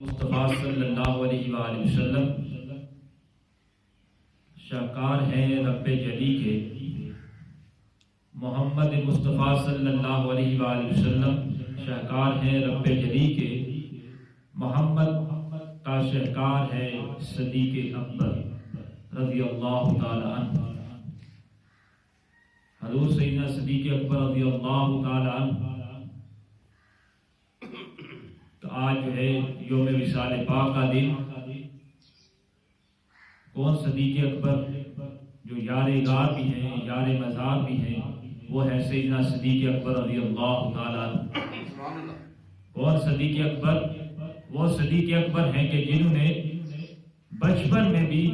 مصطفیٰ صلی اللہ علیہ وآلہ وسلم شاکار ہیں رب جلی کے۔ محمد مصطفیٰ صلی اللہ علیہ وآلہ وسلم شاکار ہیں رب جلی کے۔ محمد کا شاکار ہے صدیق اکبر رضی اللہ تعالی عنہ۔ حضور سیدنا صدیق اکبر رضی اللہ تعالی عنہ تو آج جو ہے یوم وصال پاک کا دن۔ کون صدیق اکبر جو یار غار بھی ہیں، یار مزار بھی ہیں، وہ ہے سیدنا صدیق اکبر رضی اللہ تعالیٰ عنہ۔ کون صدیق اکبر؟ وہ صدیق اکبر ہیں کہ جنہوں نے بچپن میں بھی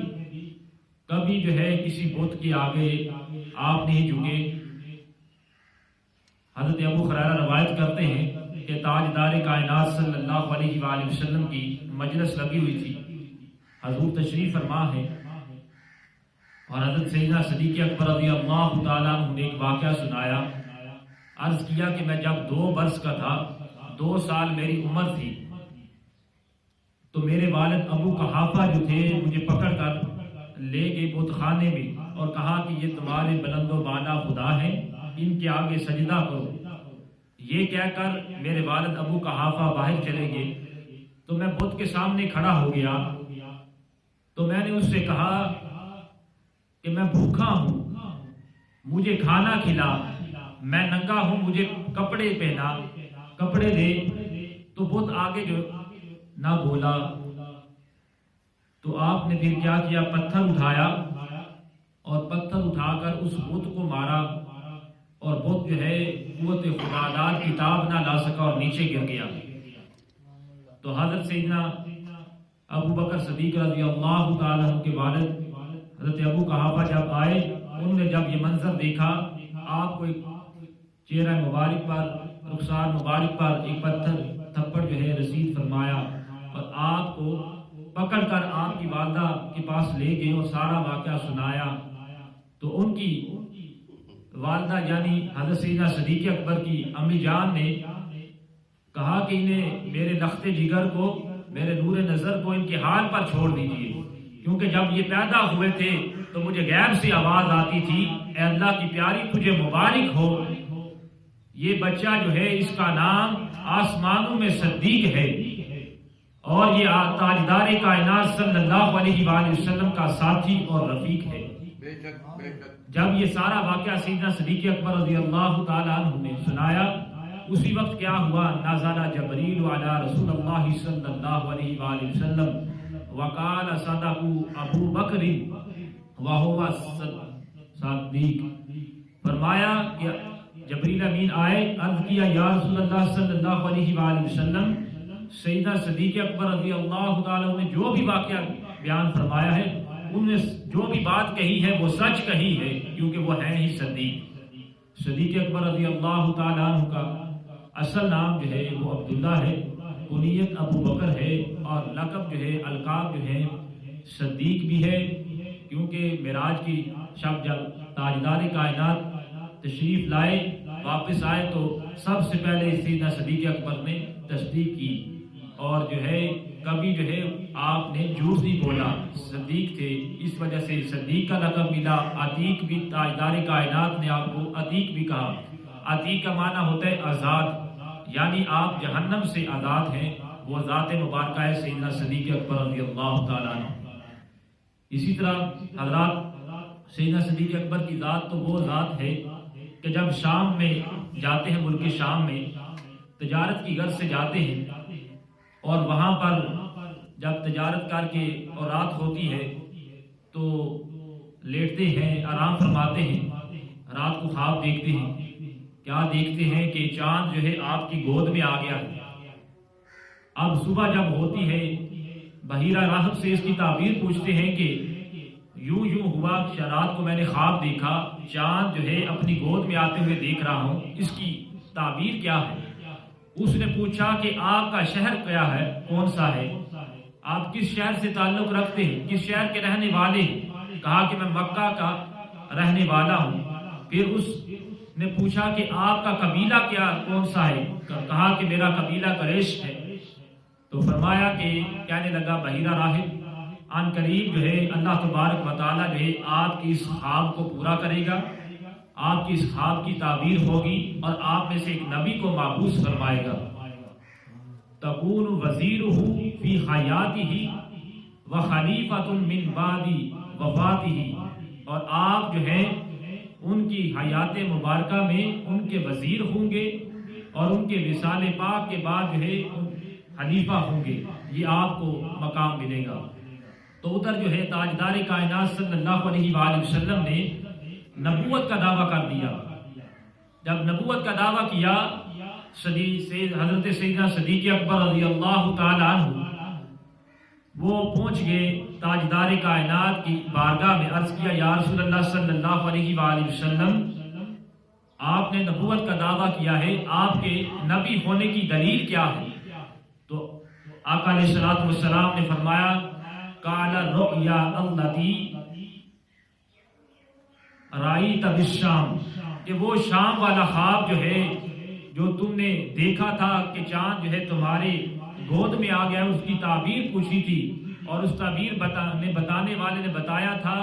کبھی جو ہے کسی بت کے آگے آپ نہیں جھکے۔ حضرت ابو ہریرہ روایت کرتے ہیں کہ تاجدار کائنات صلی اللہ علیہ وآلہ وسلم کی مجلس لگی ہوئی تھی، حضور تشریف فرما ہے، اور حضرت سیدنا صدیق اکبر رضی اللہ تعالیٰ عنہ نے ایک واقعہ سنایا۔ عرض کیا کہ میں جب 2 برس کا تھا، 2 سال میری عمر تھی، تو میرے والد ابو قحافہ جو تھے مجھے پکڑ کر لے گئے بت خانے میں اور کہا کہ یہ تمہارے بلند و بالا خدا ہیں، ان کے آگے سجدہ کرو۔ یہ کہہ کر میرے والد ابو قحافہ باہر چلے گئے تو میں بت کے سامنے کھڑا ہو گیا، تو میں نے اس سے کہا کہ میں بھوکا ہوں، مجھے کھانا کھلا، میں ننگا ہوں، مجھے کپڑے پہنا، کپڑے دے۔ تو بت آگے جو نہ بولا، تو آپ نے پھر کیا کیا، پتھر اٹھایا اور پتھر اٹھا کر اس بت کو مارا، اور بت جو ہے قوت خداداد کتاب نہ لا سکا اور نیچے گر گیا۔ تو حضرت سیدنا ابو بکر صدیق رضی اللہ تعالیٰ عنہ کے والد حضرت ابو قحافہ جب آئے، انہوں نے جب یہ منظر دیکھا، آپ کو ایک چہرہ مبارک پر، رخسار مبارک پر ایک پتھر تھپڑ جو ہے رسید فرمایا، اور آپ کو پکڑ کر آپ کی والدہ کے پاس لے گئے اور سارا واقعہ سنایا۔ تو ان کی والدہ یعنی حضرت سیدنا صدیق اکبر کی امی جان نے کہا کہ انہیں میرے لخت جگر کو، میرے نور نظر کو ان کے حال پر چھوڑ دیجئے، کیونکہ جب یہ پیدا ہوئے تھے تو مجھے غیب سے آواز آتی تھی، اے اللہ کی پیاری تجھے مبارک ہو، یہ بچہ جو ہے اس کا نام آسمانوں میں صدیق ہے، اور یہ تاجدار کائنات صلی اللہ علیہ وآلہ وسلم کا ساتھی اور رفیق ہے۔ جب یہ سارا واقعہ سیدنا صدیق اکبر رضی اللہ تعالیٰ عنہ نے سنایا، اسی وقت کیا ہوا، نزل جبریل علی رسول اللہ صلی اللہ علیہ وآلہ وسلم وقال صدق ابو بکر وہو صدیق۔ فرمایا کہ جبریل امین آئے، عرض کیا یا رسول اللہ صلی اللہ علیہ وآلہ وسلم، سیدنا صدیق اکبر رضی اللہ تعالیٰ عنہ نے جو بھی واقعہ بیان فرمایا ہے، انہوں نے جو بھی بات کہی ہے وہ سچ کہی ہے، کیونکہ وہ ہے ہی صدیق۔ صدیق اکبر رضی اللہ تعالیٰ عنہ کا اصل نام جو ہے وہ عبداللہ ہے، کنیت ابو بکر ہے، اور لقب جو ہے، القاب جو ہے صدیق بھی ہے، کیونکہ معراج کی شب جب تاجدار کائنات تشریف لائے، واپس آئے، تو سب سے پہلے سیدنا صدیق اکبر نے تصدیق کی، اور جو ہے کبھی جو ہے آپ نے جھوٹ نہیں بولا، صدیق تھے، اس وجہ سے صدیق کا لقب ملا۔ عتیق بھی تاجدار کائنات نے آپ کو عتیق بھی کہا۔ عتیق کا معنی ہوتا ہے آزاد، یعنی آپ جہنم سے آزاد ہیں، وہ ذات مبارکہ ہے سیدنا صدیق اکبر رضی اللہ تعالیٰ عنہ۔ اسی طرح حضرات سیدنا صدیق اکبر کی ذات تو وہ ذات ہے کہ جب شام میں جاتے ہیں، ملک شام میں تجارت کی غرض سے جاتے ہیں، اور وہاں پر جب تجارت کر کے اور رات ہوتی ہے تو لیٹتے ہیں، آرام فرماتے ہیں، رات کو خواب دیکھتے ہیں۔ کیا دیکھتے ہیں کہ چاند جو ہے آپ کی گود میں آ گیا ہے۔ اب صبح جب ہوتی ہے، بحیرہ راہب سے اس کی تعبیر پوچھتے ہیں کہ یوں ہوا کہ رات کو میں نے خواب دیکھا، چاند جو ہے اپنی گود میں آتے ہوئے دیکھ رہا ہوں، اس کی تعبیر کیا ہے؟ اس نے پوچھا کہ آپ کا شہر کیا ہے، کون سا ہے، آپ کس شہر سے تعلق رکھتے ہیں، کس شہر کے رہنے والے ہیں؟ کہا کہ میں مکہ کا رہنے والا ہوں۔ پھر اس نے پوچھا کہ آپ کا قبیلہ کیا، کون سا ہے؟ کہا کہ میرا قبیلہ قریش ہے۔ تو فرمایا کہ کہنے لگا بحیرہ راہب ان قریب جو ہے اللہ تبارک و تعالیٰ جو ہے آپ کی اس خواب کو پورا کرے گا، آپ کی اس خواب کی تعبیر ہوگی اور آپ میں سے ایک نبی کو مبعوث فرمائے گا، تکون وزیرہ فی حیاتہ و خلیفۃ من بعد وفاتہ، اور آپ جو ہیں ان کی حیات مبارکہ میں ان کے وزیر ہوں گے اور ان کے وصال پاک کے بعد جو ہے خلیفہ ہوں گے، یہ آپ کو مقام ملے گا۔ تو ادھر جو ہے تاجدار کائنات صلی اللہ علیہ وآلہ وسلم نے نبوت کا دعویٰ کر دیا۔ جب نبوت کا دعویٰ کیا حضرت سیدنا صدیق اکبر رضی اللہ تعالیٰ عنہ وہ پہنچ گئے تاجدار کائنات کی بارگاہ میں، عرض کیا یا رسول اللہ صلی اللہ علیہ وآلہ وسلم، آپ نے نبوت کا دعویٰ کیا ہے، آپ کے نبی ہونے کی دلیل کیا ہے؟ تو آقا علیہ الصلوۃ والسلام نے فرمایا قال الرؤیا التي رأيت بالشام، کہ وہ شام والا خواب جو ہے جو تم نے دیکھا تھا کہ چاند جو ہے تمہارے گود میں آ گیا، اس کی تعبیر پوچھی تھی اور اس تعبیر بتانے والے نے بتایا تھا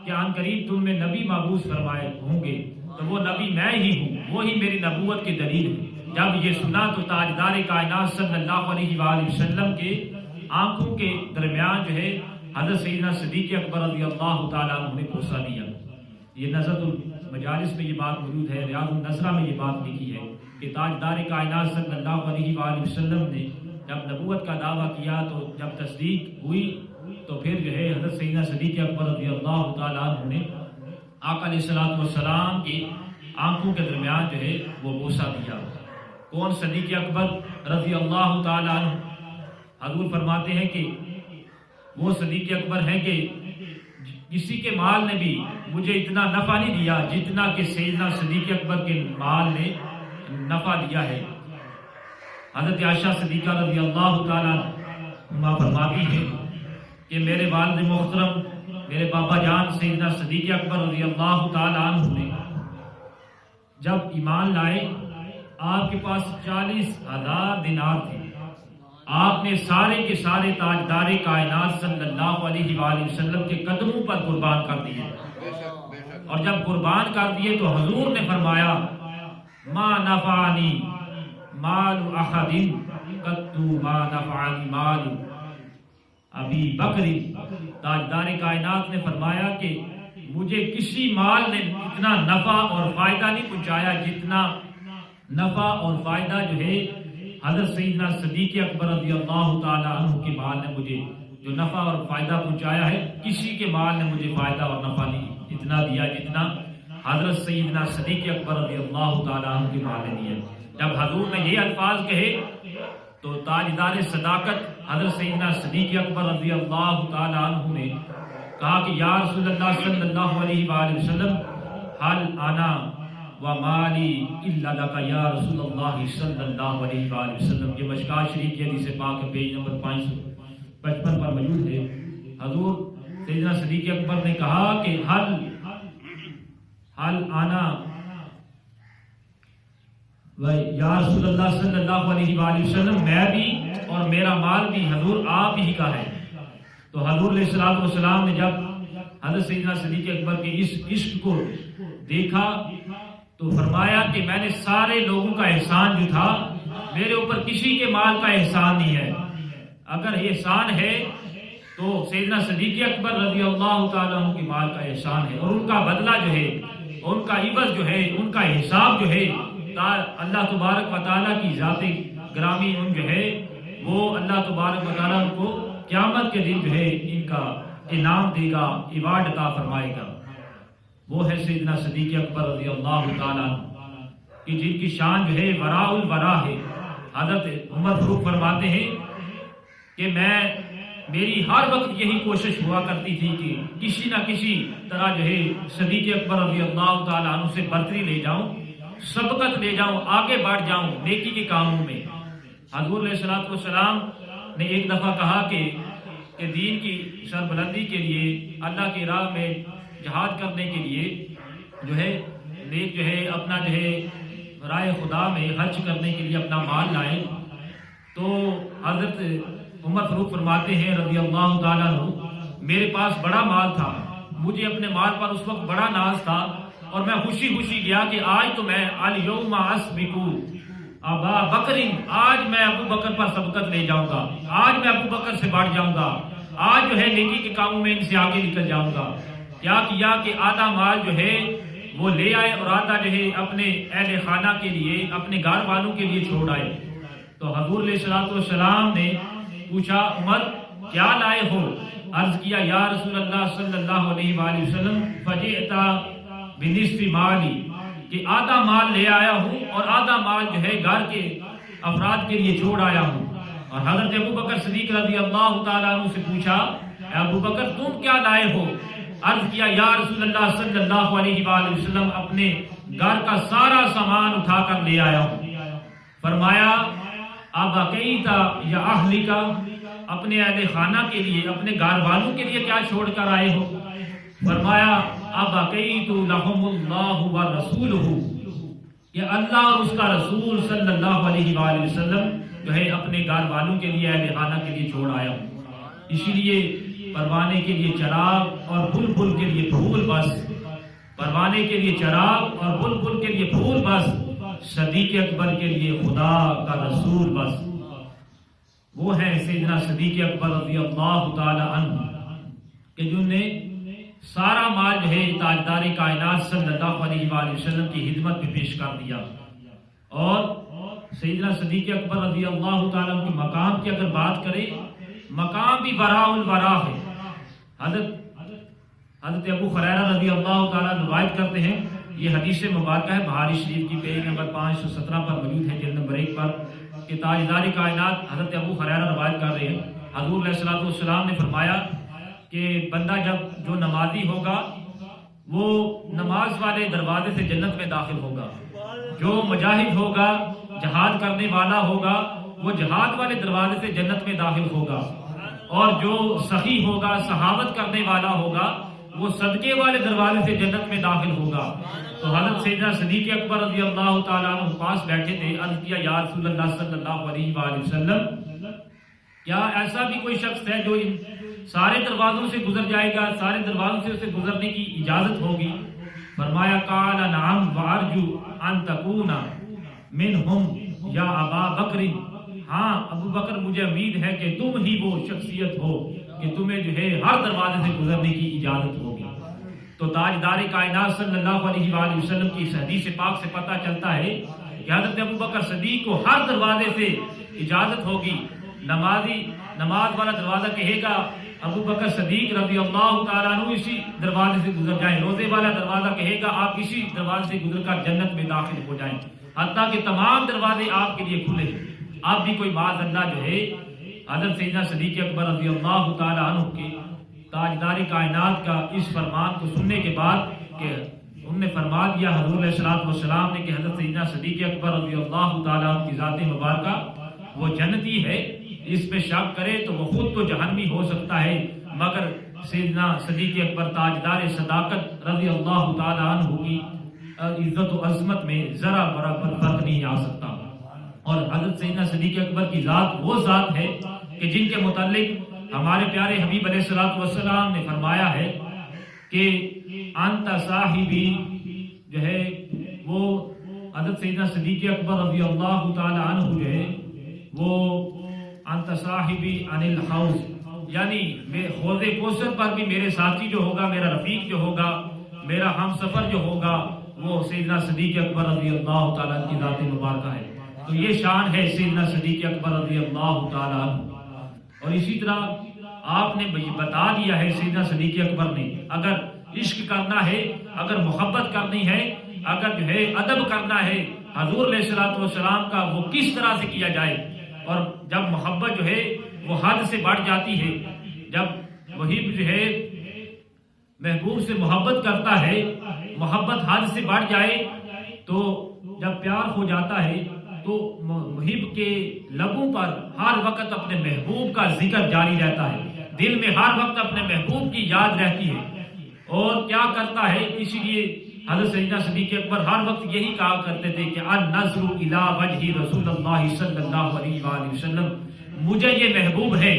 کہ ان قریب تم میں نبی مبعوث فرمائے ہوں گے، تو وہ نبی میں ہی ہوں، وہی میری نبوت کی دلیل ہے۔ جب یہ سنا تو تاجدار کائنات صلی اللہ علیہ وآلہ وسلم کے آنکھوں کے درمیان جو ہے حضرت سیدنا صدیق اکبر رضی اللہ تعالیٰ عنہ نے بوسہ دیا۔ یہ نظرۃ المجالس میں یہ بات موجود ہے، ریاض النظرہ میں یہ بات لکھی ہے کہ تاجدار کائنات صلی اللہ علیہ وآلہ وسلم نے جب نبوت کا دعویٰ کیا تو جب تصدیق ہوئی تو پھر جو ہے حضرت سیدنا صدیق اکبر رضی اللہ تعالیٰ عنہ نے آقا علیہ الصلوۃ والسلام کی آنکھوں کے درمیان جو ہے وہ بوسہ دیا۔ کون صدیق اکبر رضی اللہ تعالیٰ عنہ؟ حضور فرماتے ہیں کہ وہ صدیق اکبر ہیں کہ کسی کے مال نے بھی مجھے اتنا نفع نہیں دیا جتنا کہ سیدنا صدیق اکبر کے مال نے نفع دیا ہے۔ حضرت عائشہ صدیقہ رضی اللہ تعالیٰ عنہ فرماتی ہے کہ میرے والد محترم میرے بابا جان سیدنا صدیق اکبر رضی اللہ تعالیٰ عنہ نے جب ایمان لائے آپ کے پاس 40,000 دینار تھے، آپ نے سارے کے سارے تاجدار کائنات صلی اللہ علیہ وآلہ وسلم کے قدموں پر قربان کر دیے، اور جب قربان کر دیے تو حضور نے فرمایا ما نفعنی مال احد قط ما نفعنی مال ابی بکر۔ تاجدار کائنات نے فرمایا کہ مجھے کسی مال نے اتنا نفع اور فائدہ نہیں پہنچایا جتنا نفع اور فائدہ جو ہے حضرت سیدنا صدیق اکبر رضی اللہ تعالیٰ عنہ کے مال نے مجھے جو نفع اور فائدہ پہنچایا ہے، کسی کے مال نے مجھے فائدہ اور نفع نہیں اتنا دیا جتنا حضرت سیدنا صدیق اکبر رضی اللہ تعالیٰ عنہ کے مال نے دیا۔ جب حضور نے یہ الفاظ کہے تو تاجدار صداقت حضرت سیدنا صدیق اکبر رضی اللہ تعالیٰ عنہ نے کہا کہ یا رسول اللہ صلی اللہ علیہ وآلہ وسلم حل انا ومالی الا لک یا رسول اللہ صلی اللہ علیہ وآلہ وسلم۔ یہ مشکات شریف کی حدیث پاک پیج نمبر 555 پر موجود ہے۔ حضور سیدنا صدیق اکبر نے کہا کہ حل انا یا رسول اللہ صلی اللہ علیہ وآلہ وسلم، میں بھی اور میرا مال بھی حضور آپ ہی کا ہے۔ تو حضور علیہ الصلوۃ والسلام نے جب حضرت سیدنا صدیق اکبر کے اس عشق کو دیکھا تو فرمایا کہ میں نے سارے لوگوں کا احسان جو تھا میرے اوپر کسی کے مال کا احسان نہیں ہے، اگر احسان ہے تو سیدنا صدیق اکبر رضی اللہ تعالیٰ عنہ کے مال کا احسان ہے، اور ان کا بدلہ جو ہے، ان کا عوض جو ہے، ان کا حساب جو ہے اللہ تبارک و تعالیٰ کی ذات گرامی ان جو ہے وہ اللہ تبارک و تعالیٰ ان کو قیامت کے دن جو ہے ان کا انعام دے گا، ایوارڈ عطا فرمائے گا۔ وہ ہے سیدنا صدیق اکبر رضی اللہ تعالیٰ عنہ کہ جن کی شان جو ہے وراء الورا ہے۔ حضرت عمر فاروق فرماتے ہیں کہ میری ہر وقت یہی کوشش ہوا کرتی تھی کہ کسی نہ کسی طرح جو ہے صدیق اکبر رضی اللہ تعالیٰ عنہ سے برتری لے جاؤں، سبقت لے جاؤں، آگے بڑھ جاؤں نیکی کے کاموں میں۔ حضور علیہ الصلوۃ والسلام نے ایک دفعہ کہا کہ دین کی سربلندی کے لیے، اللہ کی راہ میں جہاد کرنے کے لیے جو ہے نیک جو ہے اپنا جو ہے راہ خدا میں خرچ کرنے کے لیے اپنا مال لائیں۔ تو حضرت عمر فاروق فرماتے ہیں رضی اللہ تعالیٰ عنہ، میرے پاس بڑا مال تھا، مجھے اپنے مال پر اس وقت بڑا ناز تھا، اور میں خوشی خوشی گیا کہ آج تو میں الیوم اسبقو ابا بکر، آج میں ابو بکر پر سبقت لے جاؤں گا، آج میں ابو بکر سے بڑھ جاؤں گا، آج جو ہے نیکی کے کاموں میں ان سے آگے نکل جاؤں گا۔ کیا کیا کہ آدھا مال جو ہے وہ لے آئے اور آدھا جو ہے اپنے اہل خانہ کے لیے، اپنے گھر والوں کے لیے چھوڑ آئے۔ تو حضور علیہ الصلوۃ والسلام نے پوچھا عمر کیا لائے ہو؟ عرض کیا یا رسول اللہ صلی اللہ علیہ وآلہ وسلم فجئت بنصف مالی، کہ آدھا مال لے آیا ہوں اور آدھا مال جو ہے گھر کے افراد کے لیے چھوڑ آیا ہوں۔ اور حضرت ابو بکر صدیق رضی اللہ تعالیٰ عنہ سے پوچھا اے ابو بکر تم کیا لائے ہو؟ عرض کیا یا رسول اللہ صلی اللہ علیہ وآلہ وسلم اپنے گھر کا سارا سامان اٹھا کر لے آیا ہوں۔ فرمایا ابقیت یا اہلک، اپنے اہل خانہ کے لیے، اپنے گھر والوں کے لیے کیا چھوڑ کر آئے ہو؟ فرمایا ابقیت لہم اللہ ورسولہ، کہ اللہ اور اس کا رسول صلی اللہ علیہ وآلہ وسلم جو ہے اپنے گھر والوں کے لیے، اہل خانہ کے لیے چھوڑ آیا ہوں۔ اسی لیے پروانے کے لیے چراغ اور بلبل کے لیے پھول بس، پروانے کے لیے چراغ اور بلبل کے لیے پھول بس، صدیق اکبر کے لیے خدا کا رسول بس۔ وہ ہیں سیدنا صدیق اکبر رضی اللہ تعالی عنہ کہ جنہوں نے سارا مال جو ہے تاجدار کائنات صلی اللہ علیہ وآلہ وسلم کی خدمت میں پیش کر دیا۔ اور سیدنا صدیق اکبر رضی اللہ تعالیٰ عنہ کے مقام کی اگر بات کریں، مقام بھی براء الورا ہے۔ حضرت ابو ہریرہ رضی اللہ تعالیٰ روایت کرتے ہیں، یہ حدیث مبارکہ ہے بخاری شریف کی پیج نمبر 517 پر موجود ہے، جلد نمبر 1 پر، کہ تاجدار کائنات حضرت ابو ہریرہ روایت کر رہے ہیں، حضور علیہ الصلوۃ والسلام نے فرمایا کہ بندہ جو نمازی ہوگا وہ نماز والے دروازے سے جنت میں داخل ہوگا، جو مجاہد ہوگا، جہاد کرنے والا ہوگا، وہ جہاد والے دروازے سے جنت میں داخل ہوگا، اور جو سخی ہوگا، سخاوت کرنے والا ہوگا، وہ صدقے والے دروازے سے جنت میں داخل ہوگا۔ تو حضرت سیدنا صدیق اکبر رضی اللہ تعالیٰ عنہ پاس بیٹھے تھے، عرض کیا یا رسول اللہ صلی اللہ علیہ وآلہ وسلم کیا ایسا بھی کوئی شخص ہے جو ان سارے دروازوں سے گزر جائے گا، سارے دروازوں سے اسے گزرنے کی اجازت ہوگی؟ فرمایا قال نعم وارجو ان تکون منہم یا ابا بکر، ہاں ابو بکر مجھے امید ہے کہ تم ہی وہ شخصیت ہو کہ تمہیں جو ہے ہر دروازے سے گزرنے کی اجازت ہوگی۔ تو تاجدار کائنات صلی اللہ علیہ وآلہ وسلم کی اس حدیث پاک سے پتہ چلتا ہے کہ حضرت ابو بکر صدیق کو ہر دروازے سے اجازت ہوگی۔ نماز والا دروازہ کہے گا ابو بکر صدیق رضی اللہ تعالیٰ عنہ اسی دروازے سے گزر جائیں، روزے والا دروازہ کہے گا آپ اسی دروازے سے گزر کر جنت میں داخل ہو جائیں، حتیٰ کہ تمام دروازے آپ کے لیے کھلے۔ آپ بھی کوئی معاذ اللہ جو ہے حضرت سیدنا صدیق اکبر رضی اللہ تعالیٰ عنہ کے تاجدار کائنات کا اس فرمان کو سننے کے بعد کہ انہوں نے فرما دیا حضور علیہ الصلوۃ والسلام نے کہ حضرت سیدنا صدیق اکبر رضی اللہ تعالیٰ عنہ کی ذات مبارکہ وہ جنتی ہے، اس پہ شک کرے تو وہ خود تو جہنمی ہو سکتا ہے، مگر سیدنا صدیق اکبر تاجدار صداقت رضی اللہ تعالیٰ عنہ کی عزت و عظمت میں ذرا برابر فرق نہیں آ سکتا۔ اور حضرت سیدنا صدیق اکبر کی ذات وہ ذات ہے کہ جن کے متعلق ہمارے پیارے حبیب علیہ الصلوۃ والسلام نے فرمایا ہے کہ انت صاحبی، جو ہے وہ حضرت سیدنا صدیق اکبر رضی اللہ تعالی عنہ جو ہے وہ انت صاحبی عن الحوض، یعنی حوض کوثر پر بھی میرے ساتھی جو ہوگا، میرا رفیق جو ہوگا، میرا ہم سفر جو ہوگا، وہ سیدنا صدیق اکبر رضی اللہ تعالیٰ کی ذات مبارکہ ہے۔ تو یہ شان ہے سیدنا صدیق اکبر رضی اللہ تعالیٰ عنہ۔ اور اسی طرح آپ نے بتا دیا ہے سیدنا صدیق اکبر نے، اگر عشق کرنا ہے، اگر محبت کرنی ہے، اگر جو ہے ادب کرنا ہے حضور علیہ الصلوۃ والسلام کا، وہ کس طرح سے کیا جائے۔ اور جب محبت جو ہے وہ حد سے بڑھ جاتی ہے، جب محب جو ہے محبوب سے محبت کرتا ہے، محبت حد سے بڑھ جائے، تو جب پیار ہو جاتا ہے تو محب کے لبوں پر ہر وقت اپنے محبوب کا ذکر جاری رہتا ہے، دل میں ہر وقت اپنے محبوب کی یاد رہتی ہے۔ اور کیا کرتا ہے، اسی لیے حضرت سیدنا صدیق اکبر ہر وقت یہی کہا کرتے تھے کہ النظر الی وجہ رسول اللہ صلی اللہ علیہ وآلہ وسلم، مجھے یہ محبوب ہے،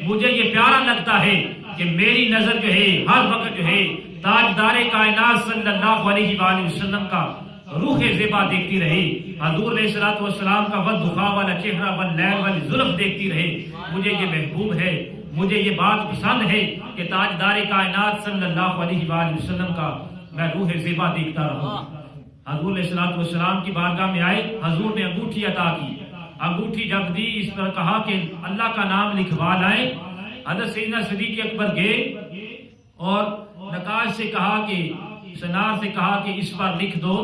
مجھے یہ پیارا لگتا ہے کہ میری نظر جو ہے ہر وقت جو ہے تاجدار کائنات صلی اللہ علیہ وآلہ وسلم کا روح زیبا دیکھتی رہے، حضور علیہ الصلوۃ والسلام کا والضحیٰ والا چہرہ واللیل والی زلف دیکھتی رہے. مجھے یہ محبوب ہے، مجھے یہ بات پسند ہے کہ تاجدار کائنات صلی اللہ علیہ وآلہ وسلم کا میں روح زیبا دیکھتا رہوں. حضور علیہ الصلوۃ والسلام کی بارگاہ میں آئے، حضور نے انگوٹھی عطا کی. انگوٹھی جب دی اس پر کہا کہ اللہ کا نام لکھوا لائیں. حضرت سیدنا صدیق اکبر گئے اور نقاش سے کہا کہ سنار سے کہا کہ اس پر لکھ دو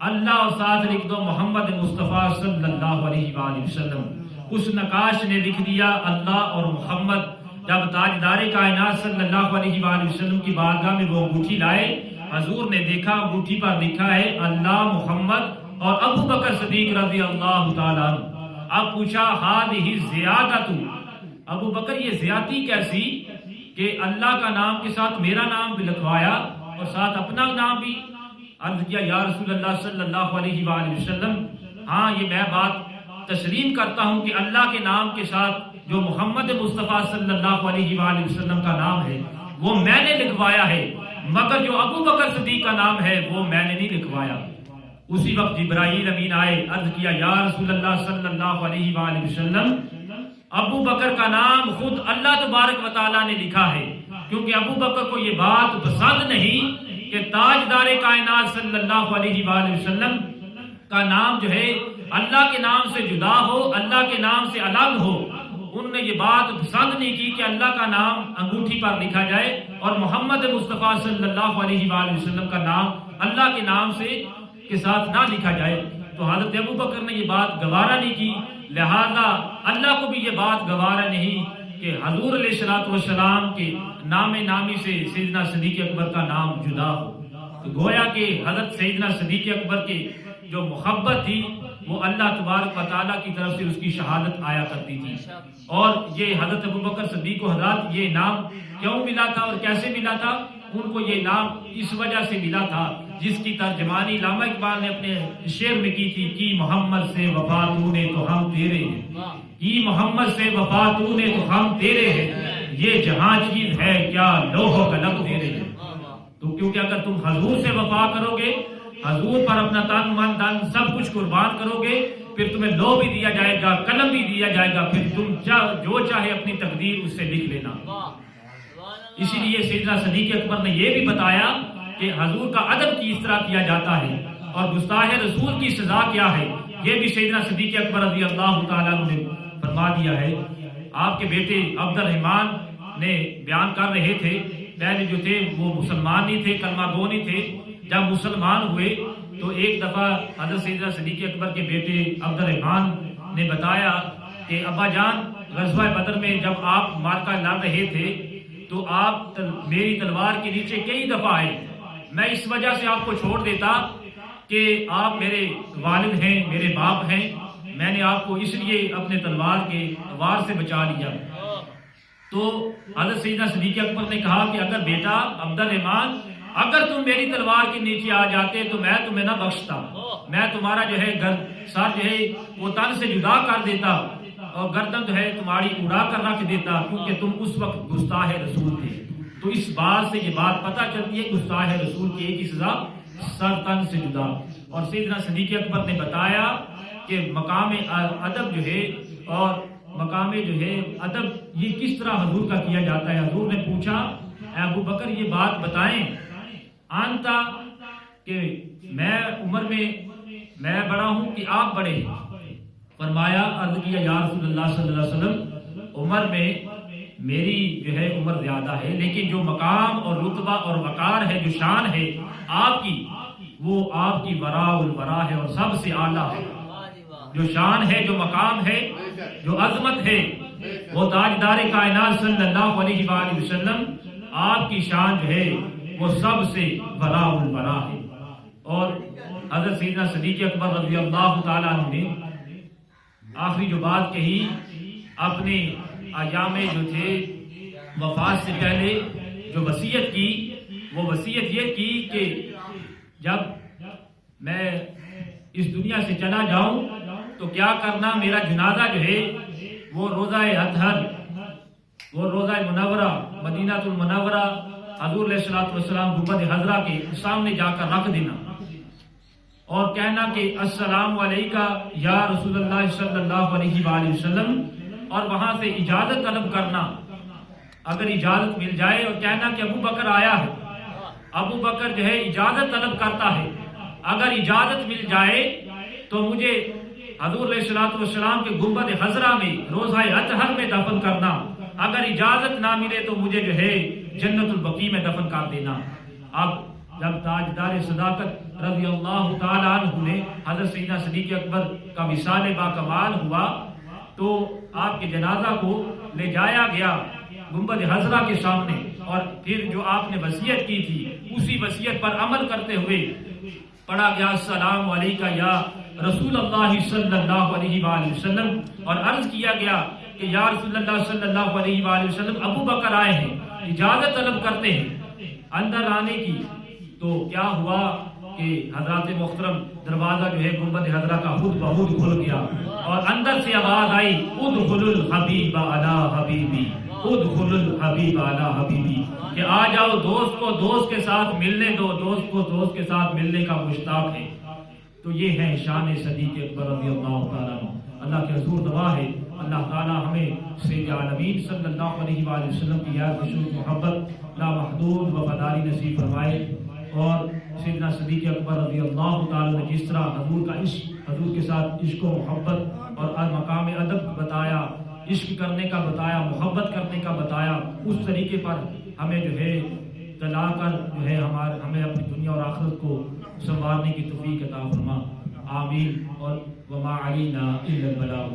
اللہ اور ساتھ لکھ دو محمد مصطفیٰ صلی اللہ علیہ وآلہ وسلم. اس نقاش نے لکھ دیا اللہ اور محمد. جب تاجدار کائنات صلی اللہ علیہ وآلہ وسلم کی بارگاہ میں وہ انگوٹھی لائے، حضور نے دیکھا انگوٹھی پر لکھا ہے اللہ محمد اور ابو بکر صدیق رضی اللہ تعالیٰ عنہ. اب پوچھا ہذہ زیادۃ، ابو بکر یہ زیادتی کیسی کہ اللہ کا نام کے ساتھ میرا نام بھی لکھوایا اور ساتھ اپنا نام بھی؟ عرض کیا یا رسول اللہ صلی اللہ علیہ وآلہ وسلم، ہاں یہ میں بات تسلیم کرتا ہوں کہ اللہ کے نام کے ساتھ جو محمد مصطفیٰ صلی اللہ علیہ وآلہ وسلم کا نام ہے وہ میں نے لکھوایا ہے، مگر جو ابو بکر صدیق کا نام ہے وہ میں نے نہیں لکھوایا. اسی وقت جبرائیل امین آئے، عرض کیا یا رسول اللہ صلی اللہ علیہ وآلہ وسلم، ابو بکر کا نام خود اللہ تبارک و تعالیٰ نے لکھا ہے، کیونکہ ابو بکر کو یہ بات پسند نہیں کہ تاجدار کائنات صلی اللہ علیہ وآلہ وسلم کا نام جو ہے اللہ کے نام سے جدا ہو، اللہ کے نام سے الگ ہو. انہوں نے یہ بات پسند نہیں کی کہ اللہ کا نام انگوٹھی پر لکھا جائے اور محمد مصطفیٰ صلی اللہ علیہ وآلہ وسلم کا نام اللہ کے نام سے کے ساتھ نہ لکھا جائے. تو حضرت ابو بکر نے یہ بات گوارا نہیں کی، لہذا اللہ کو بھی یہ بات گوارا نہیں کہ حضور علیہ الصلوۃ والسلام کے نام نامی سے سیدنا صدیق اکبر کا نام جدا ہو. تو گویا کہ حضرت سیدنا صدیق اکبر کے جو محبت تھی وہ اللہ تبارک و تعالیٰ کی طرف سے اس کی شہادت آیا کرتی تھی. اور یہ حضرت ابو بکر صدیق و حضرات یہ نام کیوں ملا تھا اور کیسے ملا تھا؟ ان کو یہ نام اس وجہ سے ملا تھا جس کی ترجمانی علامہ اقبال نے اپنے شعر میں کی تھی کہ محمد سے وفا تو نے تو ہم تیرے ہیں، کہ محمد سے وفا تو نے تو ہم تیرے ہیں، یہ جہاں چیز ہے کیا لوح و قلم تیرے ہیں. تو کیونکہ اگر تم حضور سے وفا کرو گے، حضور پر اپنا تن من دن سب کچھ قربان کرو گے، پھر تمہیں لوح بھی دیا جائے گا، قلم بھی دیا جائے گا، پھر تم جو چاہے اپنی تقدیر اس سے لکھ لینا. اسی لیے سیدنا صدیق اکبر نے یہ بھی بتایا کہ حضور کا ادب کس طرح کیا جاتا ہے اور گستاخ رسول کی سزا کیا ہے. یہ بھی سیدنا صدیق اکبر رضی اللہ تعالیٰ عنہ نے فرما دیا ہے. آپ کے بیٹے عبد الرحمن نے بیان کر رہے تھے، پہلے جو تھے وہ مسلمان نہیں تھے، کلمہ گو نہیں تھے. جب مسلمان ہوئے تو ایک دفعہ حضرت سیدنا صدیق اکبر کے بیٹے عبد الرحمن نے بتایا کہ ابا جان غزوہ بدر میں جب آپ مارکا لڑ رہے تھے تو آپ میری تلوار کے نیچے کئی دفعہ آئے. میں اس وجہ سے آپ کو چھوڑ دیتا کہ آپ میرے والد ہیں، میرے باپ ہیں، میں نے آپ کو اس لیے اپنے تلوار کے وار سے بچا لیا. تو حضرت سیدنا صدیق اکبر نے کہا کہ اگر بیٹا عبد الرحمن اگر تم میری تلوار کے نیچے آ جاتے تو میں تمہیں نہ بخشتا، میں تمہارا جو ہے سر جو ہے وہ تن سے جدا کر دیتا اور گردن جو ہے تمہاری اڑا کر رکھ دیتا، کیونکہ تم اس وقت گستاخ رسول تھے. تو اس بات سے یہ بات پتہ چلتی ہے گستاخ رسول کی ایک ہی سزا، سر تن سے جدا. اور سیدنا صدیق اکبر نے بتایا کہ مقام ادب جو ہے اور مقام جو ہے ادب یہ کس طرح حضور کا کیا جاتا ہے. حضور نے پوچھا اے ابو بکر یہ بات بتائیں آنتا کہ میں عمر میں بڑا ہوں کہ آپ بڑے ہیں؟ فرمایا عرض کیا یا رسول اللہ صلی اللہ علیہ وسلم عمر میں میری جو ہے عمر زیادہ ہے، لیکن جو مقام اور رتبہ اور وقار ہے، جو شان ہے آپ کی، وہ آپ کی وراء الورا ہے اور سب سے اعلیٰ ہے. جو شان ہے، جو مقام ہے، جو عظمت ہے، وہ تاجدار کائنات صلی اللہ علیہ وآلہ وسلم آپ کی شان جو ہے وہ سب سے وراء الورا ہے. اور حضرت سیدنا صدیق اکبر رضی اللہ تعالیٰ عنہ نے آخری جو بات کہی اپنے ایام جو تھے وفات سے پہلے جو وصیت کی، وہ وصیت یہ کی کہ جب میں اس دنیا سے چلا جاؤں تو کیا کرنا، میرا جنازہ جو ہے وہ روضہ اطہر، وہ روضہ منورہ مدینہ المنورہ حضور علیہ الصلوۃ والسلام گنبد خضرا کے سامنے جا کر رکھ دینا اور کہنا کہ السلام علیکہ یا رسول اللہ صلی اللہ علیہ وآلہ وسلم، اور وہاں سے اجازت طلب کرنا، اگر اجازت مل جائے، اور کہنا کہ ابو بکر آیا ہے، ابو بکر جو ہے اجازت طلب کرتا ہے، اگر اجازت مل جائے تو مجھے حضور علیہ الصلوۃ والسلام کے گنبد خضرا میں روضہ اطہر میں دفن کرنا، اگر اجازت نہ ملے تو مجھے جو ہے جنت البقیع میں دفن کر دینا۔ اب جب تاجدار صداقت رضی اللہ تعالیٰ عنہ نے حضرت سیدنا صدیق اکبر کا وصال با کمال ہوا تو آپ کے جنازہ کو لے جایا گیا گنبد خضرا کے سامنے، اور پھر جو آپ نے وصیت کی تھی اسی وصیت پر عمل کرتے ہوئے پڑھا گیا السلام علیکہ یا رسول اللہ صلی اللہ علیہ وآلہ وسلم، اور عرض کیا گیا کہ یا رسول اللہ صلی اللہ علیہ وآلہ وسلم ابو بکر آئے ہیں، اجازت طلب کرتے ہیں اندر آنے کی۔ تو کیا ہوا کہ حضرات محترم دروازہ جو ہے گنبد خضرا کا خود بخود کھل گیا اور اندر سے آواز آئی ادخل الحبیب علی حبیبی، ادخل الحبیب علی حبیبی، کہ آ جاؤ دوست کو دوست کے ساتھ ملنے دو، دوست کو دوست کے ساتھ ملنے کا مشتاق ہے۔ تو یہ ہے شان صدیق اکبر رضی اللہ تعالیٰ عنہ۔ اللہ کے حضور دعا ہے اللہ تعالیٰ ہمیں سید عالمین صلی اللہ علیہ وآلہ وسلم کی یاد بشوق محبت لامحدود وفاداری نصیب فرمائے، اور سیدنا صدیق اکبر رضی اللہ تعالیٰ نے جس طرح حضور کا عشق، حضور کے ساتھ عشق و محبت اور مقام ادب بتایا، عشق کرنے کا بتایا، محبت کرنے کا بتایا، اس طریقے پر ہمیں جو ہے چلا کر جو ہے ہمیں اپنی دنیا اور آخرت کو سنوارنے کی توفیق عطا فرما، آمین۔ اور وما علینا الا البلاغ۔